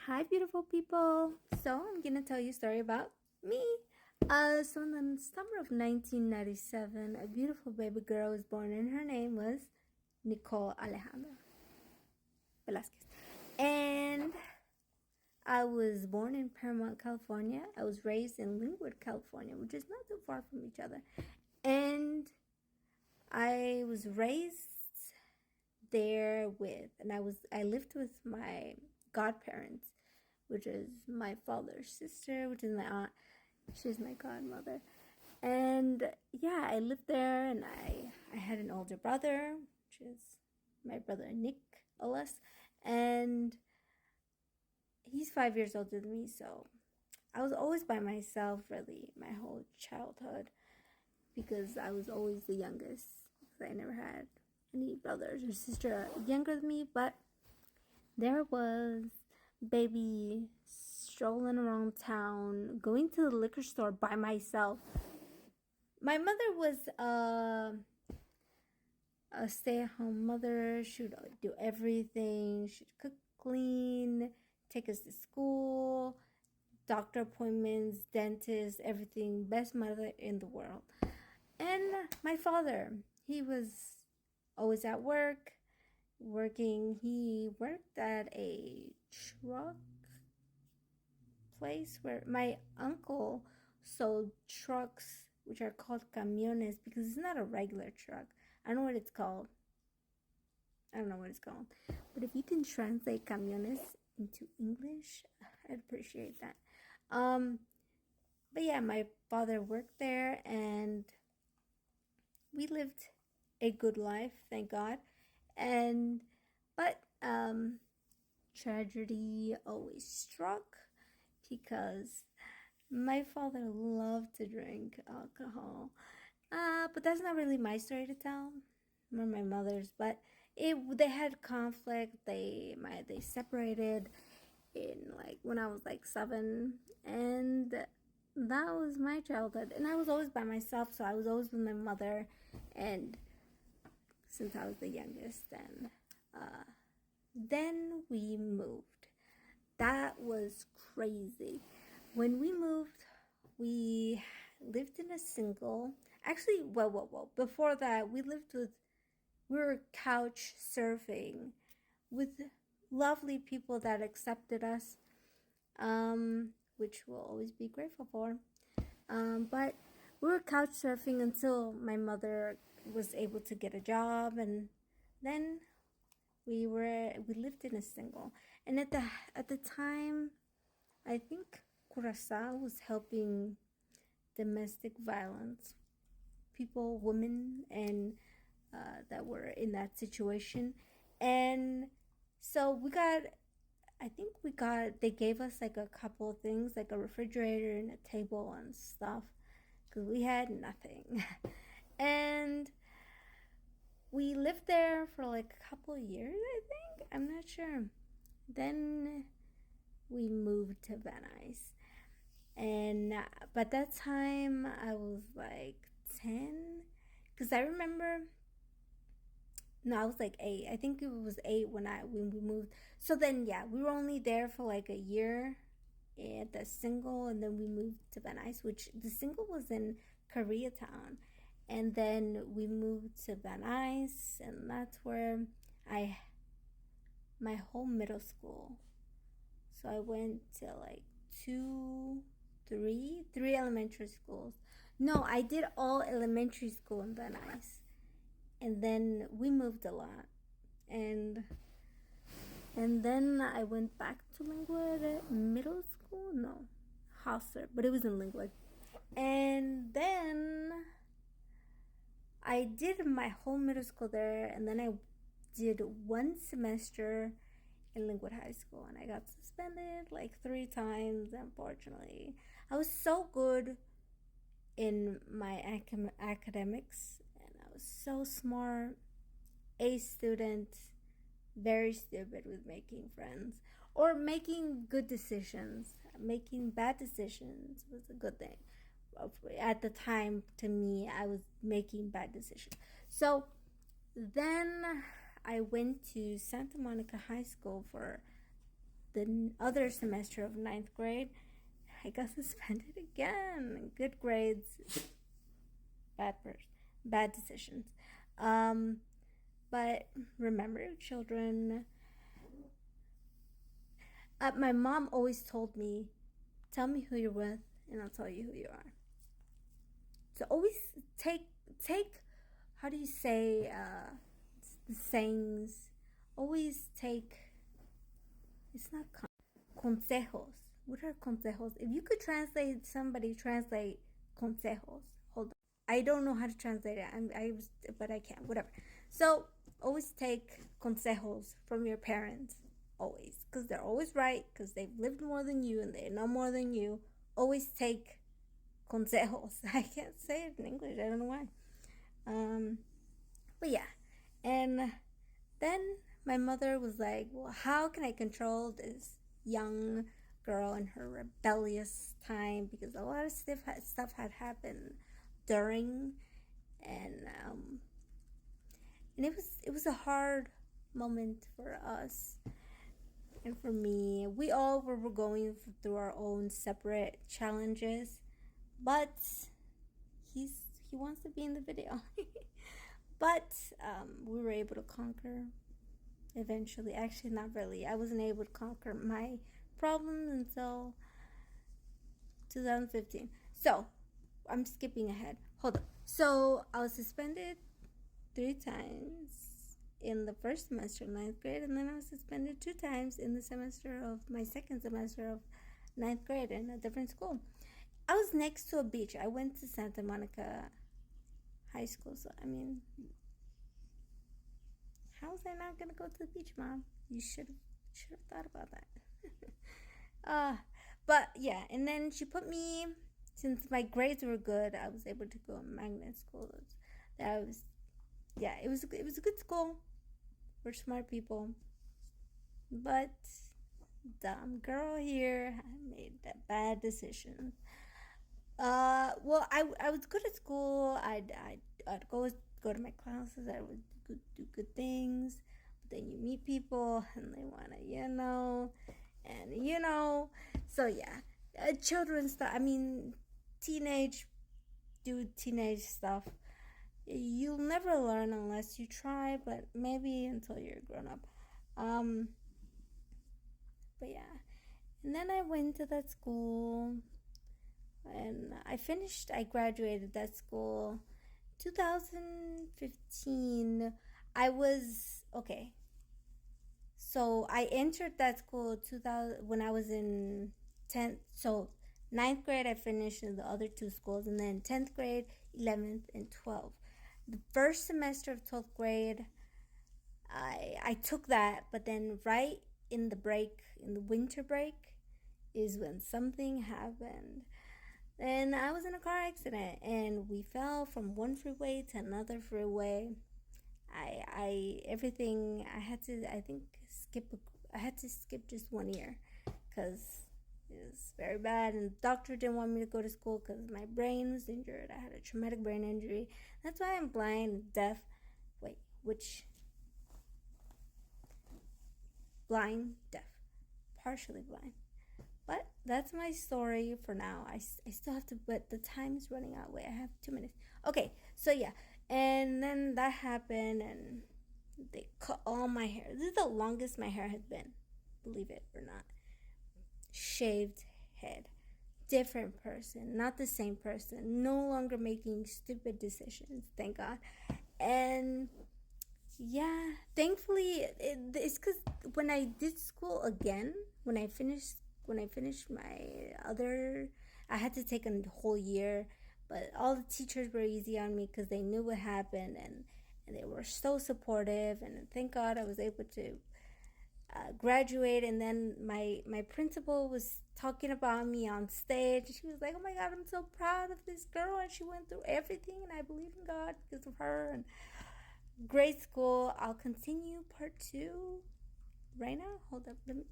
Hi, beautiful people. So, I'm gonna tell you a story about me. So in the summer of 1997, a beautiful baby girl was born, and her name was Nicole Alejandra Velasquez. And I was born in Paramount, California. I was raised in Linwood, California, which is not too far from each other. And I was raised there and I lived with my godparents, which is my father's sister, which is my aunt. She's my godmother. And yeah, I lived there, and I had an older brother, which is my brother Nick Olas, and he's 5 years older than me, so I was always by myself really my whole childhood because I was always the youngest. I never had any brothers or sister younger than me, but there was baby strolling around town, going to the liquor store by myself. My mother was a stay-at-home mother. She would do everything. She'd cook, clean, take us to school, doctor appointments, dentist, everything. Best mother in the world. And my father, he was always at work, working. He worked at a truck place where my uncle sold trucks, which are called camiones, because it's not a regular truck. I don't know what it's called. I don't know what it's called. But if you can translate camiones into English, I'd appreciate that. But yeah, my father worked there, and we lived a good life, thank God. And but tragedy always struck because my father loved to drink alcohol. But that's not really my story to tell, more my mother's. But they had conflict. They separated in like when I was like 7, and that was my childhood. And I was always by myself, so I was always with my mother. And since I was the youngest, then we moved. That was crazy. When we moved, we lived in a single. Actually, well. Before that, we were couch surfing with lovely people that accepted us, which we'll always be grateful for. But we were couch surfing until my mother was able to get a job, and then we lived in a single. And at the time, I think Curacao was helping domestic violence people, women, and that were in that situation. And so they gave us like a couple of things, like a refrigerator and a table and stuff, because we had nothing. And we lived there for like a couple of years, I think. I'm not sure. Then we moved to Van Nuys. And by that time, I was like 10. Because I remember, no, I was like 8. I think it was 8 when we moved. So then, yeah, we were only there for like a year at the single, and then we moved to Van Nuys, which the single was in Koreatown. And then we moved to Van Nuys, and that's where I my whole middle school. So I went to like three elementary schools. No, I did all elementary school in Van Nuys, and then we moved a lot, and then I went back to Linwood middle school. No, Hauser, but it was in Linwood, and then I did my whole middle school there, and then I did one semester in Linwood High School, and I got suspended like 3 times, unfortunately. I was so good in my academics, and I was so smart, A student, very stupid with making friends or making good decisions. Making bad decisions was a good thing. At the time, to me, I was making bad decisions. So then I went to Santa Monica High School for the other semester of ninth grade, I got suspended again. Good grades, bad decisions. But remember, children. My mom always told me, "Tell me who you're with, and I'll tell you who you are." So always take. How do you say the sayings? Always take. It's not consejos. What are consejos? If you could translate, somebody translate consejos. Hold on. I don't know how to translate it. But I can't. Whatever. So always take consejos from your parents. Always, because they're always right. Because they've lived more than you and they know more than you. Always take consejos. I can't say it in English. I don't know why. But yeah, and then my mother was like, well, how can I control this young girl in her rebellious time, because a lot of stuff had happened during, and it was a hard moment for us and for me. We all were going through our own separate challenges, but he wants to be in the video. But we were able to conquer eventually. Actually, not really. I wasn't able to conquer my problems until 2015. So I'm skipping ahead. Hold on. So I was suspended 3 times in the first semester of 9th grade, and then I was suspended 2 times in the semester of my second semester of 9th grade in a different school. I was next to a beach. I went to Santa Monica High School, so I mean, how was I not gonna go to the beach, Mom? You should have thought about that. But yeah, and then she put me, since my grades were good, I was able to go to magnet school. It was a good school for smart people, but dumb girl here made that bad decision. Well, I was good at school. I'd go to my classes. I would do good things. But then you meet people and they wanna, So yeah, children stuff. I mean, teenage stuff. You'll never learn unless you try. But maybe until you're grown up. But yeah, and then I went to that school. And I graduated that school 2015. Okay. So I entered that school 2000 when I was in 10th. So 9th grade I finished in the other 2 schools, and then 10th grade, 11th, and 12th. The first semester of 12th grade, I took that, but then right in the winter break, is when something happened. And I was in a car accident, and we fell from one freeway to another freeway. I had to skip just 1 year because it was very bad, and the doctor didn't want me to go to school because my brain was injured. I had a traumatic brain injury. That's why I'm blind, deaf. Blind, deaf, partially blind. But that's my story for now. I still have to, but the time is running out. Wait, I have 2 minutes. Okay, so yeah. And then that happened, and they cut all my hair. This is the longest my hair has been, believe it or not. Shaved head. Different person, not the same person. No longer making stupid decisions, thank God. And yeah, thankfully, it's because when I did school again, when I finished my other, I had to take a whole year, but all the teachers were easy on me because they knew what happened, and they were so supportive, and thank God I was able to graduate. And then my principal was talking about me on stage. She was like, oh my God, I'm so proud of this girl, and she went through everything, and I believe in God because of her. And great school. I'll continue part 2 right now. Hold up, let me